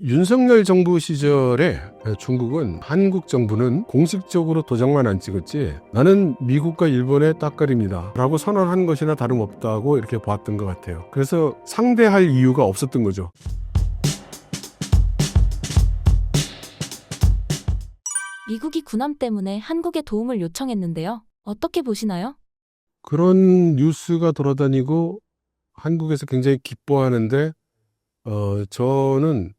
윤석열 정부 시절에 중국은 한국 정부는 공식적으로 도장만 안 찍었지 나는 미국과 일본의 따까리입니다 라고 선언한 것이나 다름없다고 이렇게 봤던 것 같아요. 그래서 상대할 이유가 없었던 거죠. 미국이 군함 때문에 한국에 도움을 요청했는데요. 어떻게 보시나요? 그런 뉴스가 돌아다니고 한국에서 굉장히 기뻐하는데 저는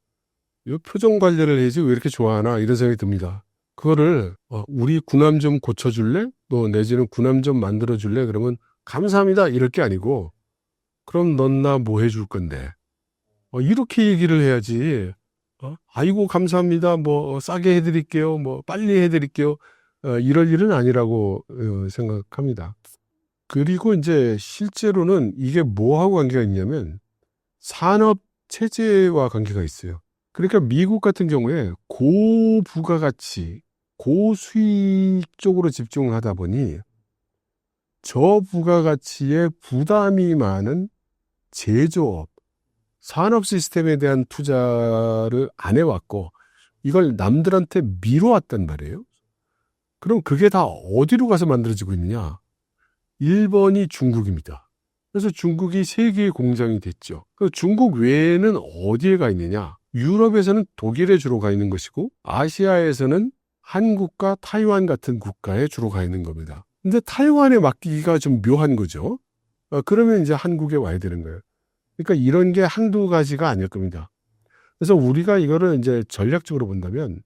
이 표정 관리를 해야지 왜 이렇게 좋아하나 이런 생각이 듭니다. 그거를 우리 군함 좀 고쳐줄래? 또 내지는 군함 좀 만들어줄래? 그러면 감사합니다 이럴 게 아니고 그럼 넌 나 뭐 해줄 건데 이렇게 얘기를 해야지. 아이고 감사합니다 뭐 싸게 해드릴게요 뭐 빨리 해드릴게요 이럴 일은 아니라고 생각합니다. 그리고 이제 실제로는 이게 뭐하고 관계가 있냐면 산업 체제와 관계가 있어요. 그러니까 미국 같은 경우에 고부가가치, 고수익 쪽으로 집중을 하다 보니 저부가가치에 부담이 많은 제조업, 산업 시스템에 대한 투자를 안 해왔고 이걸 남들한테 미뤄왔단 말이에요. 그럼 그게 다 어디로 가서 만들어지고 있느냐? 1번이 중국입니다. 그래서 중국이 세계의 공장이 됐죠. 중국 외에는 어디에 가 있느냐? 유럽에서는 독일에 주로 가 있는 것이고 아시아에서는 한국과 타이완 같은 국가에 주로 가 있는 겁니다. 근데 타이완에 맡기기가 좀 묘한 거죠. 그러면 이제 한국에 와야 되는 거예요. 그러니까 이런 게 한두 가지가 아닐 겁니다. 그래서 우리가 이거를 이제 전략적으로 본다면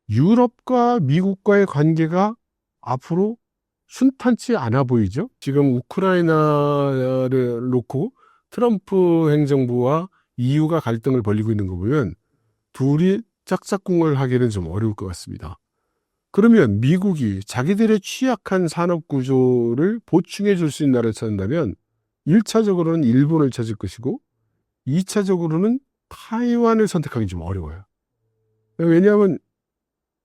유럽과 미국과의 관계가 앞으로 순탄치 않아 보이죠. 지금 우크라이나를 놓고 트럼프 행정부와 EU가 갈등을 벌이고 있는 거 보면 둘이 짝짝꿍을 하기는 좀 어려울 것 같습니다. 그러면 미국이 자기들의 취약한 산업 구조를 보충해 줄 수 있는 나라를 찾는다면 1차적으로는 일본을 찾을 것이고 2차적으로는 타이완을 선택하기 좀 어려워요. 왜냐하면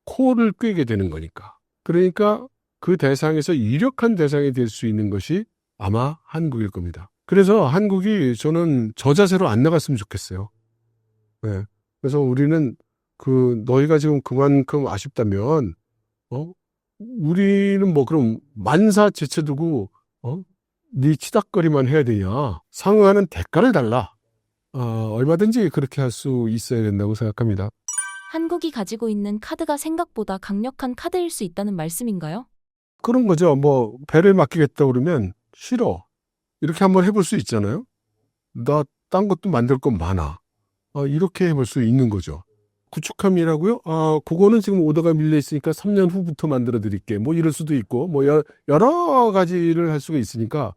코를 꿰게 되는 거니까. 그러니까 그 대상에서 유력한 대상이 될 수 있는 것이 아마 한국일 겁니다. 그래서 한국이 저는 저 자세로 안 나갔으면 좋겠어요. 네. 그래서 우리는 너희가 지금 그만큼 아쉽다면 우리는 뭐 그럼 만사 제쳐두고 네 치닥거리만 해야 되냐? 상응하는 대가를 달라. 얼마든지 그렇게 할 수 있어야 된다고 생각합니다. 한국이 가지고 있는 카드가 생각보다 강력한 카드일 수 있다는 말씀인가요? 그런 거죠. 뭐 배를 맡기겠다 그러면 싫어. 이렇게 한번 해볼 수 있잖아요. 나 딴 것도 만들 건 많아. 이렇게 해볼 수 있는 거죠. 구축함이라고요? 그거는 지금 오더가 밀려 있으니까 3년 후부터 만들어 드릴게. 뭐 이럴 수도 있고, 뭐 여러 가지를 할 수가 있으니까,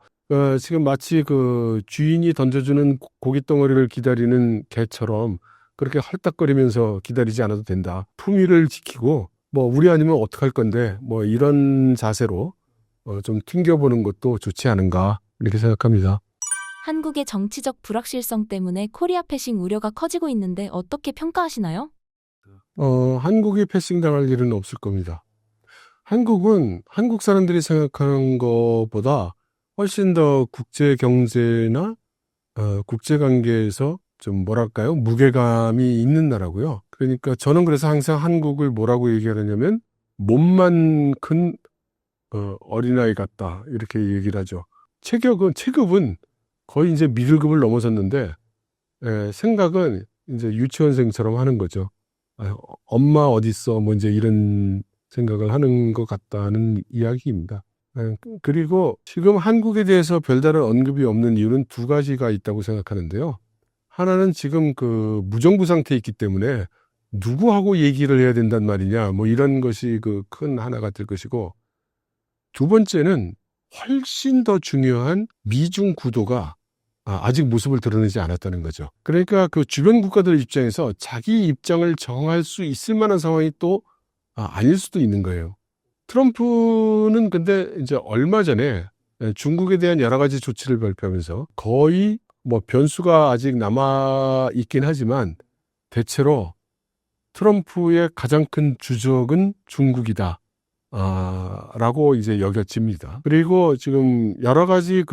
지금 마치 그 주인이 던져주는 고깃 덩어리를 기다리는 개처럼 그렇게 헐떡거리면서 기다리지 않아도 된다. 품위를 지키고, 뭐 우리 아니면 어떡할 건데, 뭐 이런 자세로 좀 튕겨보는 것도 좋지 않은가, 이렇게 생각합니다. 한국의 정치적 불확실성 때문에 코리아 패싱 우려가 커지고 있는데 어떻게 평가하시나요? 한국이 패싱당할 일은 없을 겁니다. 한국은 한국 사람들이 생각하는 것보다 훨씬 더 국제 경제나 국제 관계에서 좀 뭐랄까요? 무게감이 있는 나라고요. 그러니까 저는 그래서 항상 한국을 뭐라고 얘기하느냐면 몸만 큰 어린아이 같다 이렇게 얘기를 하죠. 체급은 거의 이제 미들급을 넘어섰는데 생각은 이제 유치원생처럼 하는 거죠. 엄마 어딨어? 뭐 이제 이런 생각을 하는 것 같다는 이야기입니다. 그리고 지금 한국에 대해서 별다른 언급이 없는 이유는 두 가지가 있다고 생각하는데요. 하나는 지금 그 무정부 상태에 있기 때문에 누구하고 얘기를 해야 된단 말이냐, 뭐 이런 것이 그 큰 하나가 될 것이고, 두 번째는 훨씬 더 중요한 미중 구도가 아직 모습을 드러내지 않았다는 거죠. 그러니까 그 주변 국가들 입장에서 자기 입장을 정할 수 있을 만한 상황이 또 아닐 수도 있는 거예요. 트럼프는 근데 이제 얼마 전에 중국에 대한 여러 가지 조치를 발표하면서 거의 뭐 변수가 아직 남아 있긴 하지만 대체로 트럼프의 가장 큰 주적은 중국이다. 라고 이제 여겨집니다. 그리고 지금 여러 가지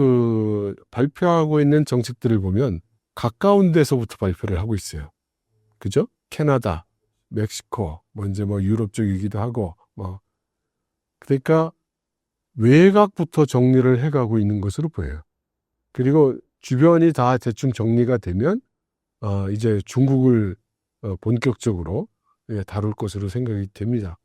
발표하고 있는 정책들을 보면 가까운 데서부터 발표를 하고 있어요. 그죠? 캐나다, 멕시코, 이제 유럽 쪽이기도 하고, 그러니까 외곽부터 정리를 해가고 있는 것으로 보여요. 그리고 주변이 다 대충 정리가 되면, 이제 중국을 본격적으로 다룰 것으로 생각이 됩니다.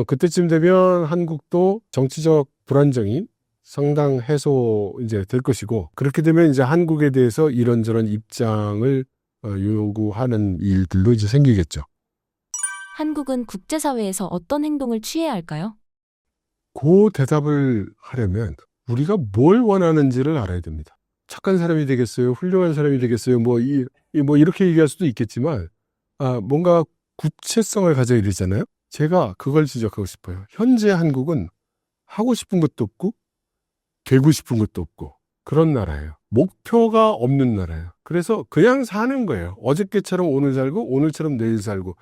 그때쯤 되면 한국도 정치적 불안정이 상당 해소 이제 될 것이고, 그렇게 되면 이제 한국에 대해서 이런저런 입장을 요구하는 일들도 이제 생기겠죠. 한국은 국제사회에서 어떤 행동을 취해야 할까요? 그 대답을 하려면 우리가 뭘 원하는지를 알아야 됩니다. 착한 사람이 되겠어요? 훌륭한 사람이 되겠어요? 이렇게 얘기할 수도 있겠지만, 뭔가 구체성을 가져야 되잖아요? 제가 그걸 지적하고 싶어요. 현재 한국은 하고 싶은 것도 없고, 되고 싶은 것도 없고, 그런 나라예요. 목표가 없는 나라예요. 그래서 그냥 사는 거예요. 어저께처럼 오늘 살고, 오늘처럼 내일 살고.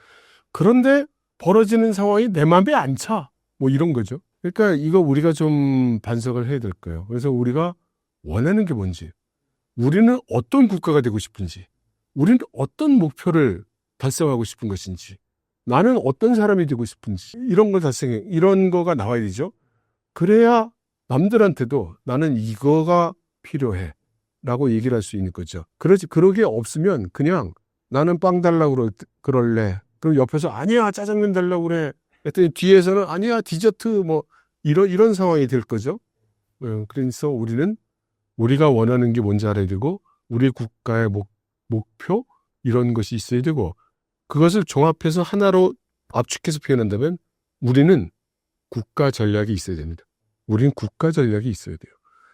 그런데 벌어지는 상황이 내 마음에 안 차. 이런 거죠. 그러니까 이거 우리가 좀 반성을 해야 될 거예요. 그래서 우리가 원하는 게 뭔지, 우리는 어떤 국가가 되고 싶은지, 우리는 어떤 목표를 달성하고 싶은 것인지, 나는 어떤 사람이 되고 싶은지, 이런 걸 이런 거가 나와야 되죠. 그래야 남들한테도 나는 이거가 필요해 라고 얘기를 할 수 있는 거죠. 그러게 없으면 그냥 나는 빵 달라고 그럴래. 그럼 옆에서 아니야 짜장면 달라고 그래. 했더니 뒤에서는 아니야 디저트 이런 상황이 될 거죠. 그래서 우리는 우리가 원하는 게 뭔지 알아야 되고, 우리 국가의 목표 이런 것이 있어야 되고, 그것을 종합해서 하나로 압축해서 표현한다면 우리는 국가 전략이 있어야 됩니다. 우리는 국가 전략이 있어야 돼요.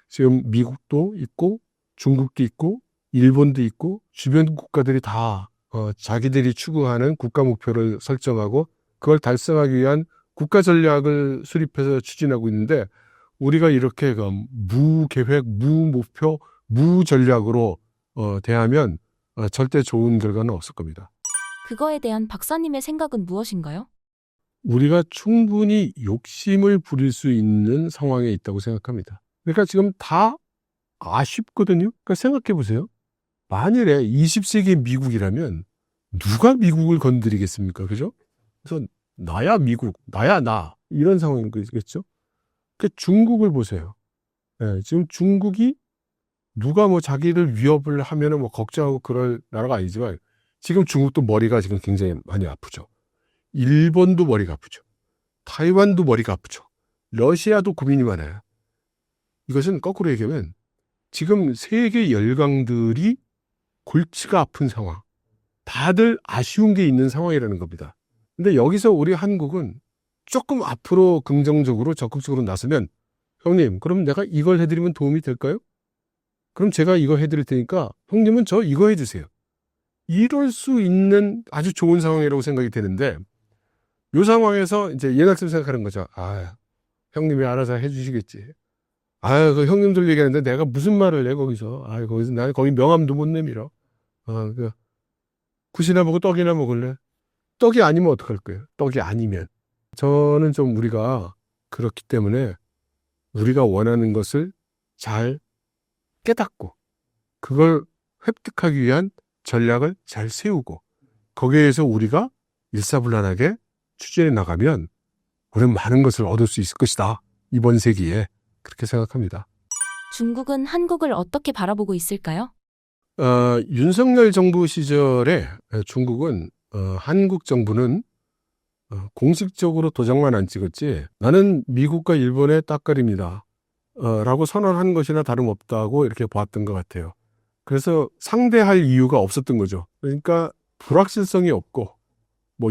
지금 미국도 있고 중국도 있고 일본도 있고 주변 국가들이 다 자기들이 추구하는 국가 목표를 설정하고 그걸 달성하기 위한 국가 전략을 수립해서 추진하고 있는데, 우리가 이렇게 무계획, 무목표, 무전략으로 대하면 절대 좋은 결과는 없을 겁니다. 그거에 대한 박사님의 생각은 무엇인가요? 우리가 충분히 욕심을 부릴 수 있는 상황에 있다고 생각합니다. 그러니까 지금 다 아쉽거든요. 그러니까 생각해 보세요. 만일에 20세기 미국이라면 누가 미국을 건드리겠습니까? 그죠? 그래서 나야 미국, 나야 나 이런 상황인 거겠죠. 그러니까 중국을 보세요. 지금 중국이 누가 자기를 위협을 하면은 걱정하고 그럴 나라가 아니지만, 지금 중국도 머리가 지금 굉장히 많이 아프죠. 일본도 머리가 아프죠. 타이완도 머리가 아프죠. 러시아도 고민이 많아요. 이것은 거꾸로 얘기하면 지금 세계 열강들이 골치가 아픈 상황, 다들 아쉬운 게 있는 상황이라는 겁니다. 근데 여기서 우리 한국은 조금 앞으로 긍정적으로 적극적으로 나서면, 형님 그럼 내가 이걸 해드리면 도움이 될까요? 그럼 제가 이거 해드릴 테니까 형님은 저 이거 해주세요. 이럴 수 있는 아주 좋은 상황이라고 생각이 되는데, 이 상황에서 이제 예낙쌤 생각하는 거죠. 형님이 알아서 해주시겠지. 그 형님들 얘기하는데 내가 무슨 말을 해 거기서. 거기서 나 거기 명함도 못 내밀어. 굿이나 먹고 떡이나 먹을래? 떡이 아니면 어떡할 거예요? 떡이 아니면. 저는 좀 우리가 그렇기 때문에 우리가 원하는 것을 잘 깨닫고 그걸 획득하기 위한 전략을 잘 세우고 거기에서 우리가 일사불란하게 추진해 나가면 우리는 많은 것을 얻을 수 있을 것이다. 이번 세기에. 그렇게 생각합니다. 중국은 한국을 어떻게 바라보고 있을까요? 윤석열 정부 시절에 중국은 한국 정부는 공식적으로 도장만 안 찍었지 나는 미국과 일본의 따까리입니다. 라고 선언한 것이나 다름없다고 이렇게 봤던 것 같아요. 그래서 상대할 이유가 없었던 거죠. 그러니까 불확실성이 없고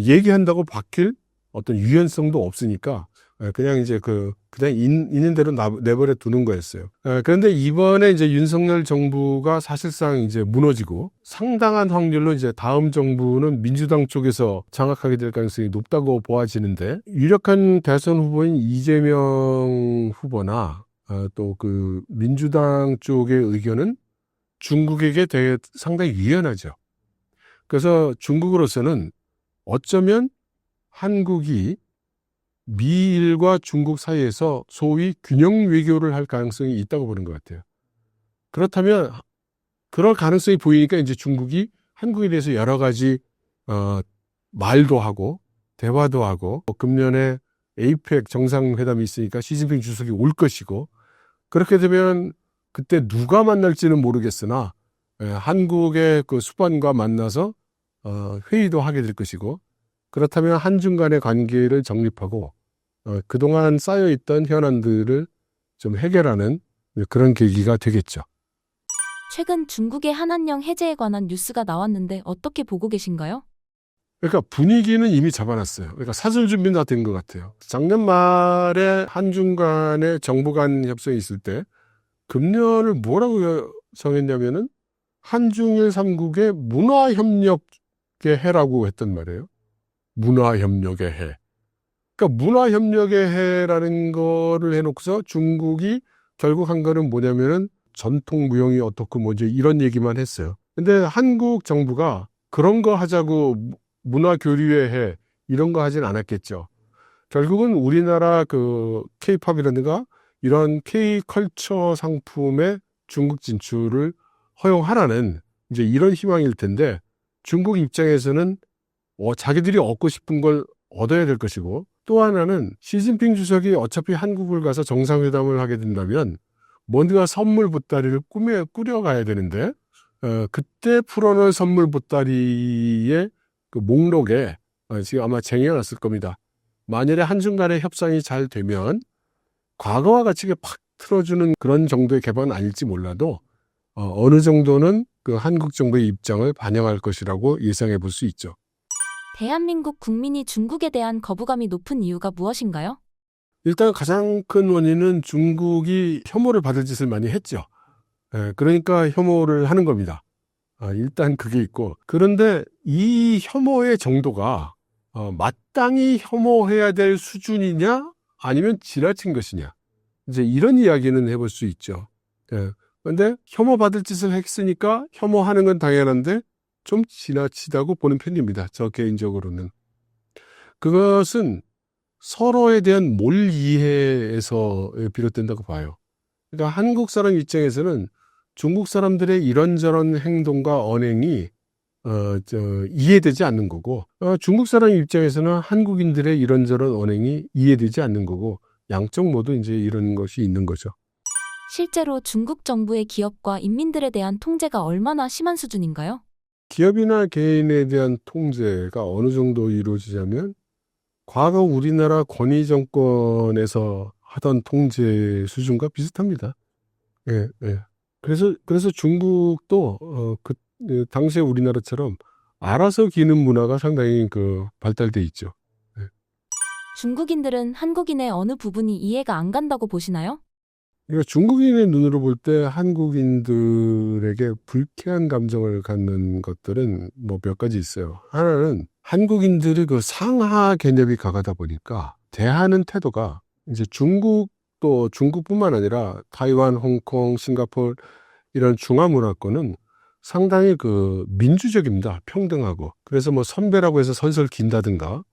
얘기한다고 바뀔 어떤 유연성도 없으니까 그냥 이제 그냥 있는 대로 내버려 두는 거였어요. 그런데 이번에 이제 윤석열 정부가 사실상 이제 무너지고 상당한 확률로 이제 다음 정부는 민주당 쪽에서 장악하게 될 가능성이 높다고 보아지는데, 유력한 대선 후보인 이재명 후보나 또 민주당 쪽의 의견은 중국에게 되게 상당히 유연하죠. 그래서 중국으로서는 어쩌면 한국이 미일과 중국 사이에서 소위 균형 외교를 할 가능성이 있다고 보는 것 같아요. 그렇다면 그럴 가능성이 보이니까 이제 중국이 한국에 대해서 여러 가지 말도 하고 대화도 하고 금년에 에이펙 정상회담이 있으니까 시진핑 주석이 올 것이고 그렇게 되면 그때 누가 만날지는 모르겠으나 한국의 그 수반과 만나서 회의도 하게 될 것이고 그렇다면 한중 간의 관계를 정립하고 그동안 쌓여있던 현안들을 좀 해결하는 그런 계기가 되겠죠. 최근 중국의 한한령 해제에 관한 뉴스가 나왔는데 어떻게 보고 계신가요? 그러니까 분위기는 이미 잡아놨어요. 그러니까 사전 준비는 다 된 것 같아요. 작년 말에 한중 간의 정부 간 협상이 있을 때 금년을 뭐라고 정했냐면은 한중일 3국의 문화협력의 해라고 했단 말이에요. 문화협력의 해. 그러니까 문화협력의 해라는 거를 해놓고서 중국이 결국 한 거는 뭐냐면은 전통 무용이 어떻고 뭐지 이런 얘기만 했어요. 근데 한국 정부가 그런 거 하자고 문화교류의 해 이런 거 하진 않았겠죠. 결국은 우리나라 그 K-팝이라든가 이런 K-컬처 상품의 중국 진출을 허용하라는 이제 이런 희망일 텐데 중국 입장에서는 자기들이 얻고 싶은 걸 얻어야 될 것이고 또 하나는 시진핑 주석이 어차피 한국을 가서 정상회담을 하게 된다면 뭔가 선물 보따리를 꾸려가야 되는데 그때 풀어놓은 선물 보따리의 그 목록에 지금 아마 쟁여놨을 겁니다. 만일에 한중 간의 협상이 잘 되면 과거와 같이 팍 틀어주는 그런 정도의 개방은 아닐지 몰라도 어느 정도는 그 한국 정부의 입장을 반영할 것이라고 예상해 볼 수 있죠. 대한민국 국민이 중국에 대한 거부감이 높은 이유가 무엇인가요? 일단 가장 큰 원인은 중국이 혐오를 받을 짓을 많이 했죠. 그러니까 혐오를 하는 겁니다. 일단 그게 있고 그런데 이 혐오의 정도가 마땅히 혐오해야 될 수준이냐 아니면 지나친 것이냐 이제 이런 이야기는 해볼 수 있죠. 그런데 혐오받을 짓을 했으니까 혐오하는 건 당연한데 좀 지나치다고 보는 편입니다. 저 개인적으로는. 그것은 서로에 대한 몰이해에서 비롯된다고 봐요. 그러니까 한국 사람 입장에서는 중국 사람들의 이런저런 행동과 언행이 이해되지 않는 거고 중국 사람 입장에서는 한국인들의 이런저런 언행이 이해되지 않는 거고 양쪽 모두 이제 이런 것이 있는 거죠. 실제로 중국 정부의 기업과 인민들에 대한 통제가 얼마나 심한 수준인가요? 기업이나 개인에 대한 통제가 어느 정도 이루어지냐면 과거 우리나라 권위 정권에서 하던 통제 수준과 비슷합니다. 예, 예. 그래서 중국도 당시에 우리나라처럼 알아서 기는 문화가 상당히 발달돼 있죠. 예. 중국인들은 한국인의 어느 부분이 이해가 안 간다고 보시나요? 그러니까 중국인의 눈으로 볼 때 한국인들에게 불쾌한 감정을 갖는 것들은 뭐 몇 가지 있어요. 하나는 한국인들의 그 상하 개념이 강하다 보니까 대하는 태도가 이제 중국뿐만 아니라 타이완, 홍콩, 싱가포르 이런 중화문화권은 상당히 민주적입니다. 평등하고. 그래서 뭐 선배라고 해서 설설 긴다든가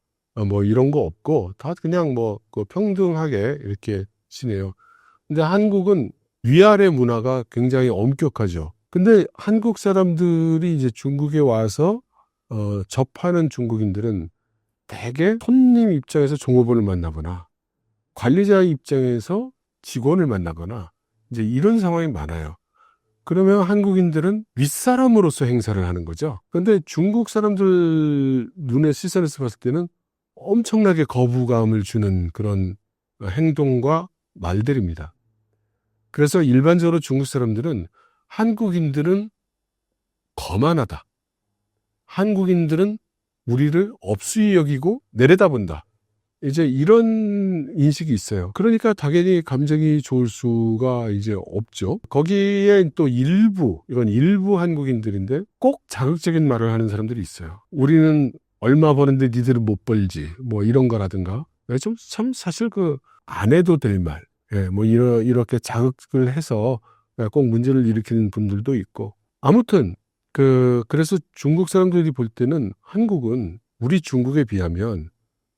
뭐 이런 거 없고 다 그냥 평등하게 이렇게 지내요. 근데 한국은 위아래 문화가 굉장히 엄격하죠. 근데 한국 사람들이 이제 중국에 와서 접하는 중국인들은 대개 손님 입장에서 종업원을 만나거나 관리자 입장에서 직원을 만나거나 이제 이런 상황이 많아요. 그러면 한국인들은 윗사람으로서 행사를 하는 거죠. 그런데 중국 사람들 눈의 시선에서 봤을 때는 엄청나게 거부감을 주는 그런 행동과 말들입니다. 그래서 일반적으로 중국 사람들은 한국인들은 거만하다. 한국인들은 우리를 업수히 여기고 내려다본다. 이제 이런 인식이 있어요. 그러니까 당연히 감정이 좋을 수가 이제 없죠. 거기에 또 이건 일부 한국인들인데 꼭 자극적인 말을 하는 사람들이 있어요. 우리는 얼마 버는데 니들은 못 벌지. 뭐 이런 거라든가. 참 사실 안 해도 될 말. 예, 뭐 이렇게 자극을 해서 꼭 문제를 일으키는 분들도 있고. 아무튼 그래서 중국 사람들이 볼 때는 한국은 우리 중국에 비하면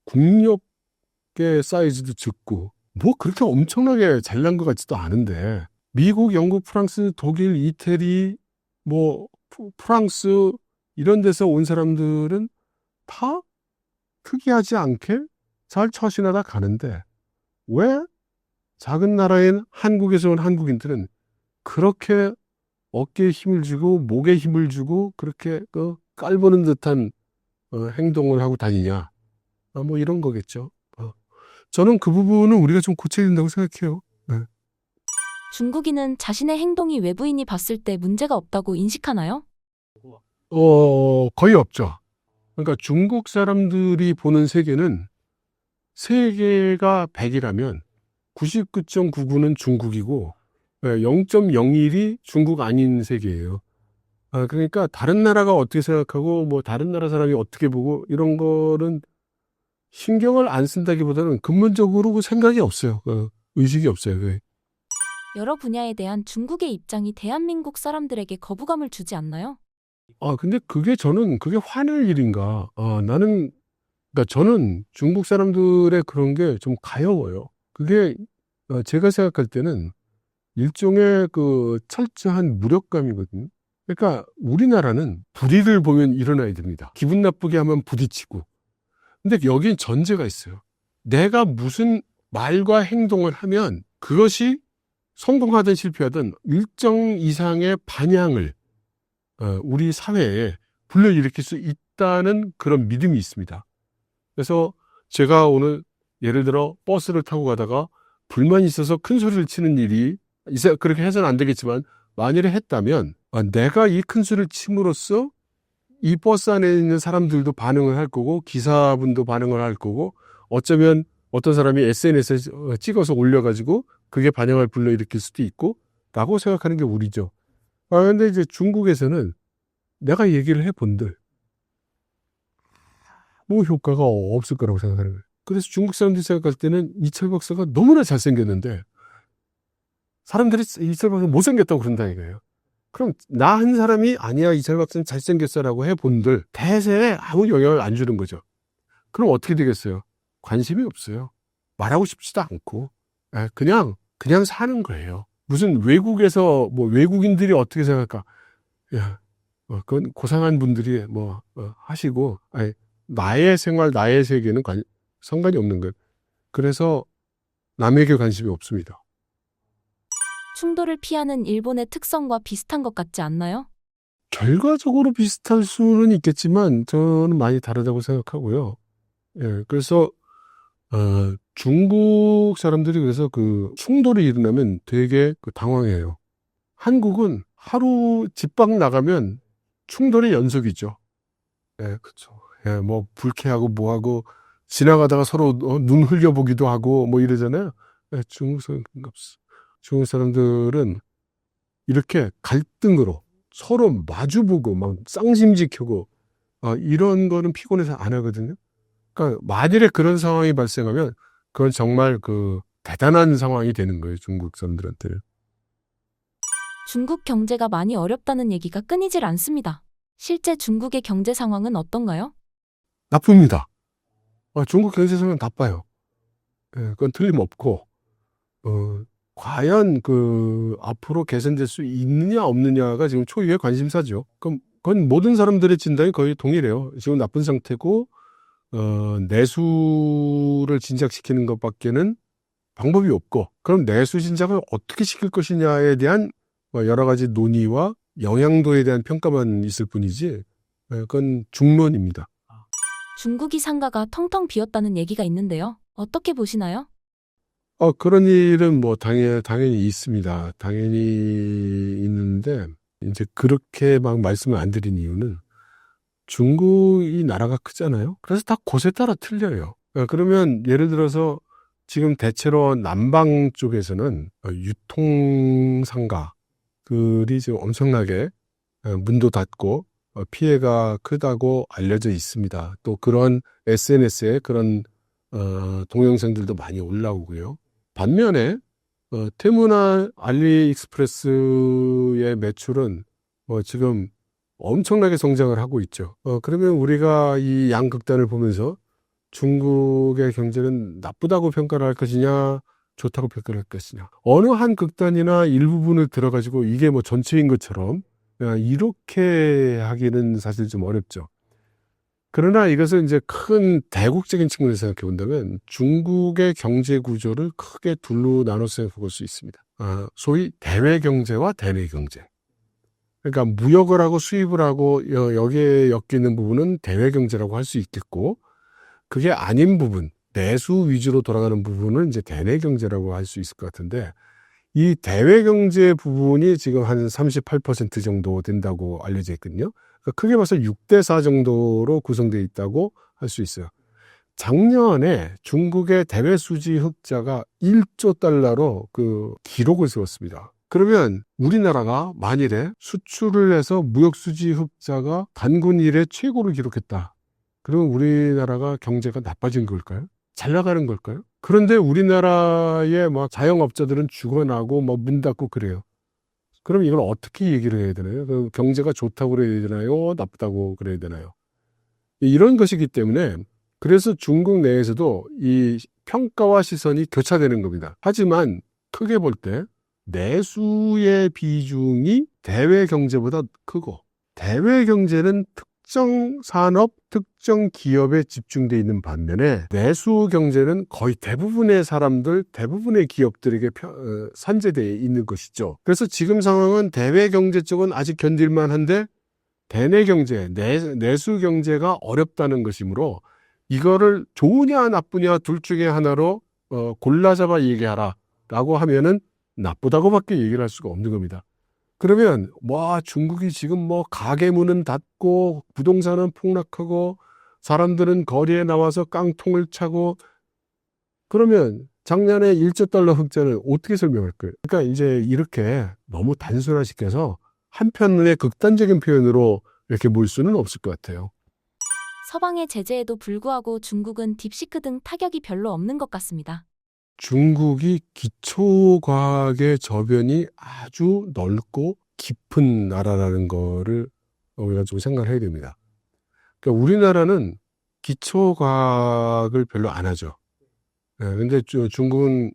국력의 사이즈도 적고 뭐 그렇게 엄청나게 잘난 것 같지도 않은데 미국, 영국, 프랑스, 독일, 이태리, 뭐 프랑스 이런 데서 온 사람들은 다 특이하지 않게 잘 처신하다 가는데 왜 작은 나라인 한국에서 온 한국인들은 그렇게 어깨에 힘을 주고 목에 힘을 주고 그렇게 깔보는 듯한 행동을 하고 다니냐. 뭐 이런 거겠죠. 저는 그 부분은 우리가 좀 고쳐야 된다고 생각해요. 네. 중국인은 자신의 행동이 외부인이 봤을 때 문제가 없다고 인식하나요? 거의 없죠. 그러니까 중국 사람들이 보는 세계는 세계가 100이라면 99.99는 중국이고 0.01이 중국 아닌 세계예요. 그러니까 다른 나라가 어떻게 생각하고 뭐 다른 나라 사람이 어떻게 보고 이런 거는 신경을 안 쓴다기보다는 근본적으로 그 생각이 없어요. 의식이 없어요. 네. 여러 분야에 대한 중국의 입장이 대한민국 사람들에게 거부감을 주지 않나요? 근데 저는 그게 화낼 일인가. 그러니까 저는 중국 사람들의 그런 게 좀 가여워요. 그게 제가 생각할 때는 일종의 그 철저한 무력감이거든요. 그러니까 우리나라는 불의를 보면 일어나야 됩니다. 기분 나쁘게 하면 부딪히고. 근데 여긴 전제가 있어요. 내가 무슨 말과 행동을 하면 그것이 성공하든 실패하든 일정 이상의 반향을 우리 사회에 불러일으킬 수 있다는 그런 믿음이 있습니다. 그래서 제가 오늘 예를 들어 버스를 타고 가다가 불만이 있어서 큰 소리를 치는 일이 그렇게 해서는 안 되겠지만 만일에 했다면 내가 이 큰 소리를 침으로써 이 버스 안에 있는 사람들도 반응을 할 거고 기사분도 반응을 할 거고 어쩌면 어떤 사람이 SNS에 찍어서 올려가지고 그게 반향을 불러일으킬 수도 있고 라고 생각하는 게 우리죠. 근데 이제 중국에서는 내가 얘기를 해본들 뭐 효과가 없을 거라고 생각하는 거예요. 그래서 중국 사람들이 생각할 때는 이철 박사가 너무나 잘생겼는데 사람들이 이철 박사 못생겼다고 그런다 이거예요. 그럼 나 한 사람이 아니야 이철 박사는 잘생겼어라고 해본들 대세에 아무 영향을 안 주는 거죠. 그럼 어떻게 되겠어요? 관심이 없어요. 말하고 싶지도 않고 그냥 사는 거예요. 무슨 외국에서 뭐 외국인들이 어떻게 생각할까? 야, 그건 고상한 분들이 하시고 나의 생활 나의 세계는 상관이 없는 거예요. 그래서 남에게 관심이 없습니다. 충돌을 피하는 일본의 특성과 비슷한 것 같지 않나요? 결과적으로 비슷할 수는 있겠지만 저는 많이 다르다고 생각하고요. 그래서 중국 사람들이 그래서 그 충돌이 일어나면 되게 당황해요. 한국은 하루 집 밖 나가면 충돌의 연속이죠. 그렇죠. 뭐 불쾌하고 뭐하고 지나가다가 서로 눈 흘려보기도 하고 뭐 이러잖아요. 중국 사람들은 이렇게 갈등으로 서로 마주보고 막 쌍심지켜고 이런 거는 피곤해서 안 하거든요. 그러니까 만일에 그런 상황이 발생하면 그건 정말 대단한 상황이 되는 거예요. 중국 사람들한테는. 중국 경제가 많이 어렵다는 얘기가 끊이질 않습니다. 실제 중국의 경제 상황은 어떤가요? 나쁩니다. 중국 경제 상황은 나빠요. 그건 틀림없고 과연 앞으로 개선될 수 있느냐 없느냐가 지금 초유의 관심사죠. 그건 모든 사람들의 진단이 거의 동일해요. 지금 나쁜 상태고 내수를 진작시키는 것밖에는 방법이 없고 그럼 내수 진작을 어떻게 시킬 것이냐에 대한 여러 가지 논의와 영향도에 대한 평가만 있을 뿐이지 그건 중론입니다. 중국이 상가가 텅텅 비었다는 얘기가 있는데요. 어떻게 보시나요? 그런 일은 당연히 있습니다. 당연히 있는데 이제 그렇게 막 말씀을 안 드린 이유는 중국이 나라가 크잖아요. 그래서 다 곳에 따라 틀려요. 그러면 예를 들어서 지금 대체로 남방 쪽에서는 유통 상가들이 지금 엄청나게 문도 닫고 피해가 크다고 알려져 있습니다. 또 그런 SNS에 그런 동영상들도 많이 올라오고요. 반면에 테무나 알리익스프레스의 매출은 지금 엄청나게 성장을 하고 있죠. 그러면 우리가 이 양극단을 보면서 중국의 경제는 나쁘다고 평가를 할 것이냐 좋다고 평가를 할 것이냐 어느 한 극단이나 일부분을 들어가지고 이게 전체인 것처럼 이렇게 하기는 사실 좀 어렵죠. 그러나 이것을 이제 큰 대국적인 측면에서 생각해 본다면 중국의 경제 구조를 크게 둘로 나눠서 생각해 볼 수 있습니다. 소위 대외 경제와 대내 경제. 그러니까 무역을 하고 수입을 하고 여기에 엮이는 부분은 대외 경제라고 할 수 있겠고, 그게 아닌 부분, 내수 위주로 돌아가는 부분은 이제 대내 경제라고 할 수 있을 것 같은데, 이 대외 경제 부분이 지금 한 38% 정도 된다고 알려져 있거든요. 그러니까 크게 봐서 6대4 정도로 구성되어 있다고 할 수 있어요. 작년에 중국의 대외 수지 흑자가 1조 달러로 그 기록을 세웠습니다. 그러면 우리나라가 만일에 수출을 해서 무역 수지 흑자가 단군 이래 최고를 기록했다. 그러면 우리나라가 경제가 나빠진 걸까요? 잘 나가는 걸까요? 그런데 우리나라의 뭐 자영업자들은 죽어나고 뭐 문 닫고 그래요. 그럼 이걸 어떻게 얘기를 해야 되나요? 그 경제가 좋다고 그래야 되나요? 나쁘다고 그래야 되나요? 이런 것이기 때문에 그래서 중국 내에서도 이 평가와 시선이 교차되는 겁니다. 하지만 크게 볼 때 내수의 비중이 대외 경제보다 크고, 대외 경제는 특정 산업, 특정 기업에 집중되어 있는 반면에 내수 경제는 거의 대부분의 사람들, 대부분의 기업들에게 산재되어 있는 것이죠. 그래서 지금 상황은 대외 경제 쪽은 아직 견딜만 한데 대내 경제, 내수 경제가 어렵다는 것이므로 이거를 좋으냐 나쁘냐 둘 중에 하나로 골라잡아 얘기하라 라고 하면은 나쁘다고밖에 얘기를 할 수가 없는 겁니다. 그러면 중국이 지금 뭐 가게 문은 닫고 부동산은 폭락하고 사람들은 거리에 나와서 깡통을 차고, 그러면 작년에 1조 달러 흑자를 어떻게 설명할 거예요? 그러니까 이제 이렇게 너무 단순화시켜서 한편의 극단적인 표현으로 이렇게 볼 수는 없을 것 같아요. 서방의 제재에도 불구하고 중국은 딥시크 등 타격이 별로 없는 것 같습니다. 중국이 기초과학의 저변이 아주 넓고 깊은 나라라는 거를 우리가 좀 생각을 해야 됩니다. 그러니까 우리나라는 기초과학을 별로 안 하죠. 근데 중국은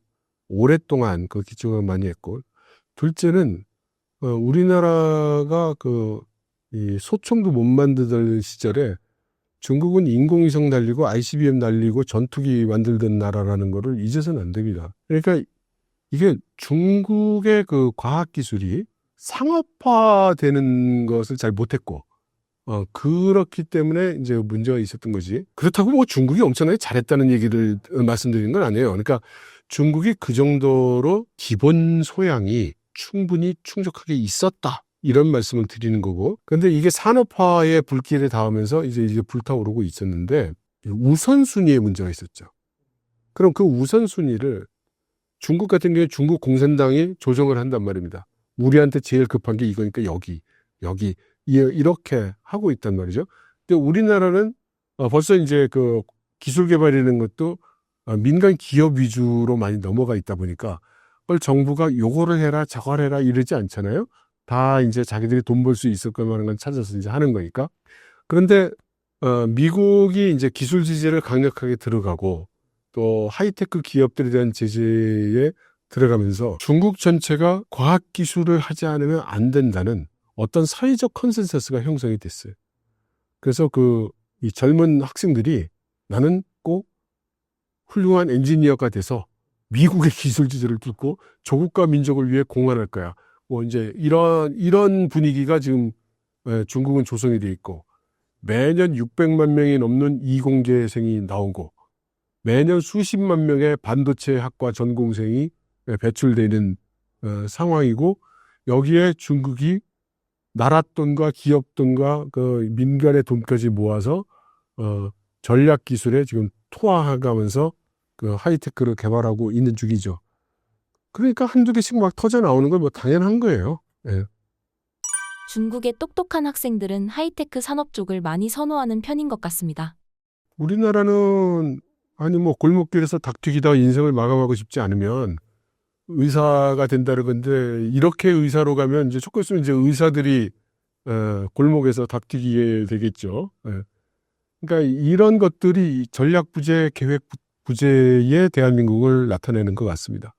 오랫동안 그 기초과학 많이 했고, 둘째는 우리나라가 이 소총도 못 만들던 시절에 중국은 인공위성 날리고 ICBM 날리고 전투기 만들던 나라라는 거를 잊어서는 안 됩니다. 그러니까 이게 중국의 그 과학기술이 상업화되는 것을 잘 못했고, 그렇기 때문에 이제 문제가 있었던 거지. 그렇다고 뭐 중국이 엄청나게 잘했다는 얘기를 말씀드리는 건 아니에요. 그러니까 중국이 그 정도로 기본 소양이 충분히 충족하게 있었다, 이런 말씀을 드리는 거고. 근데 이게 산업화의 불길에 닿으면서 이제 불타오르고 있었는데 우선순위에 문제가 있었죠. 그럼 그 우선순위를 중국 같은 경우에 중국 공산당이 조정을 한단 말입니다. 우리한테 제일 급한 게 이거니까 여기 이렇게 하고 있단 말이죠. 근데 우리나라는 벌써 이제 그 기술 개발이라는 것도 민간 기업 위주로 많이 넘어가 있다 보니까 그걸 정부가 요거를 해라 저거를 해라 이러지 않잖아요. 다 이제 자기들이 돈 벌 수 있을 거라는 건 찾아서 이제 하는 거니까. 그런데 미국이 이제 기술 제재를 강력하게 들어가고 또 하이테크 기업들에 대한 제재에 들어가면서 중국 전체가 과학 기술을 하지 않으면 안 된다는 어떤 사회적 컨센서스가 형성이 됐어요. 그래서 이 젊은 학생들이 나는 꼭 훌륭한 엔지니어가 돼서 미국의 기술 제재를 뚫고 조국과 민족을 위해 공헌할 거야. 뭐 이제 이런 분위기가 지금 중국은 조성이 돼 있고, 매년 600만 명이 넘는 이공계생이 나오고 매년 수십만 명의 반도체 학과 전공생이 배출되는 상황이고, 여기에 중국이 나라 돈과 기업 돈과 그 민간의 돈까지 모아서 전략 기술에 지금 투하하면서 그 하이테크를 개발하고 있는 중이죠. 그러니까 한두 개씩 막 터져 나오는 건 뭐 당연한 거예요. 예. 중국의 똑똑한 학생들은 하이테크 산업 쪽을 많이 선호하는 편인 것 같습니다. 우리나라는 뭐 골목길에서 닭튀기다 인생을 마감하고 싶지 않으면 의사가 된다는 건데, 이렇게 의사로 가면 이제 조금 있으면 이제 의사들이 골목에서 닭튀기게 되겠죠. 예. 그러니까 이런 것들이 전략 부재, 계획 부재의 대한민국을 나타내는 것 같습니다.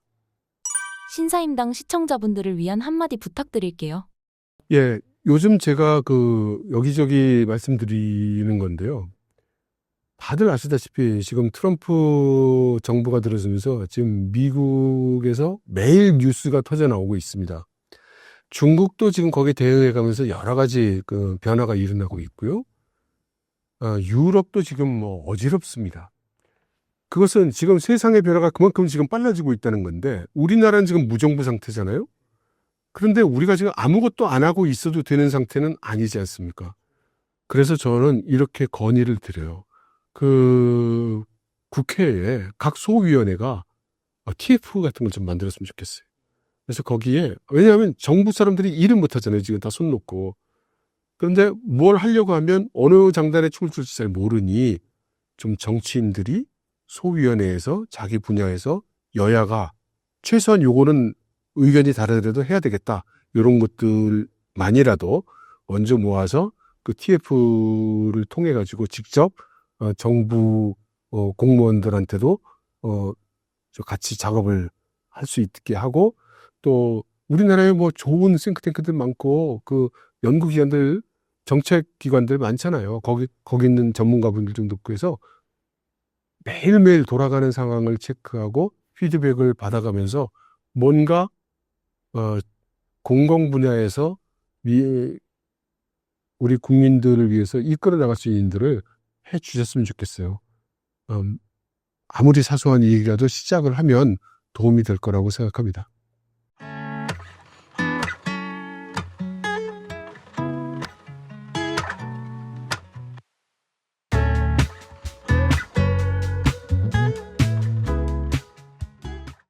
신사임당 시청자분들을 위한 한마디 부탁드릴게요. 예, 요즘 제가 여기저기 말씀드리는 건데요. 다들 아시다시피 지금 트럼프 정부가 들어서면서 지금 미국에서 매일 뉴스가 터져 나오고 있습니다. 중국도 지금 거기에 대응해 가면서 여러 가지 그 변화가 일어나고 있고요. 유럽도 지금 뭐 어지럽습니다. 그것은 지금 세상의 변화가 그만큼 지금 빨라지고 있다는 건데, 우리나라는 지금 무정부 상태잖아요. 그런데 우리가 지금 아무것도 안 하고 있어도 되는 상태는 아니지 않습니까? 그래서 저는 이렇게 건의를 드려요. 그 국회에 각 소위원회가 TF 같은 걸 좀 만들었으면 좋겠어요. 그래서 거기에, 왜냐하면 정부 사람들이 일을 못 하잖아요. 지금 다 손 놓고. 그런데 뭘 하려고 하면 어느 장단에 춤을 출지 잘 모르니 좀 정치인들이 소위원회에서 자기 분야에서 여야가 최소한 요거는 의견이 다르더라도 해야 되겠다. 이런 것들만이라도 먼저 모아서 그 TF를 통해 가지고 직접 정부 공무원들한테도 저 같이 작업을 할 수 있게 하고, 또 우리나라에 뭐 좋은 싱크탱크들 많고 그 연구기관들, 정책기관들 많잖아요. 거기 있는 전문가분들 좀 듣고 해서 매일매일 돌아가는 상황을 체크하고 피드백을 받아가면서 뭔가 공공 분야에서 우리 국민들을 위해서 이끌어 나갈 수 있는 일들을 해 주셨으면 좋겠어요. 아무리 사소한 일이라도 시작을 하면 도움이 될 거라고 생각합니다.